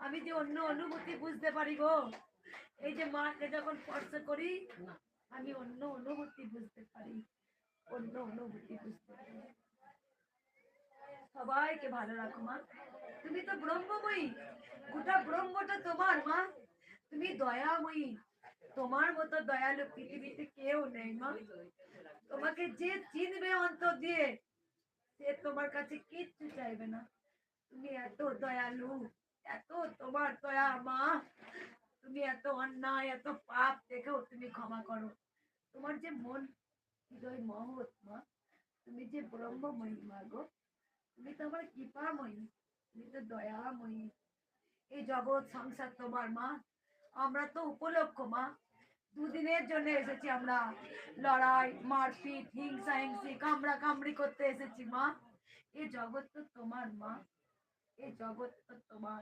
আমি যে অন্য অনুভূতি বুঝতে পারি গো, এই যে মাকে যখন স্পর্শ করি আমি অন্য অনুভূতি বুঝতে পারি, অন্য অনুভূতি বুঝতে পারি। সবাইকে ভালো রাখো মা। তুমি তো ব্রহ্মময়ী, গোটা ব্রহ্মটা তোমার মা। তুমি দয়াময়ী, তোমার মতো দয়ালু পৃথিবীতে কেউ নেই মা। তোমাকে যে চিনবে অন্তর দিয়ে সে তোমার কাছে কিচ্ছু চাইবে না। তুমি এত দয়ালু, এত তোমার দয়া মা। তুমি এত অন্যায় এত পাপ দেখেও তুমি ক্ষমা করো। তোমার যে মন হৃদয় মহৎ মা। তুমি যে ব্রহ্মময়ী মা গো। তুমি তো আমার কৃপাময়ী, তুমি তো দয়াময়ী। এই জগৎ সংসার তোমার মা। আমরা তো উপলক্ষ মা। দুদিনের জন্য এসেছি আমরা, লড়াই মারপিট হিংসা হিংসি কামড়া কামড়ি করতে এসেছি মা। এই জগৎ তো তোমার মা, এই জগৎ তো তোমার।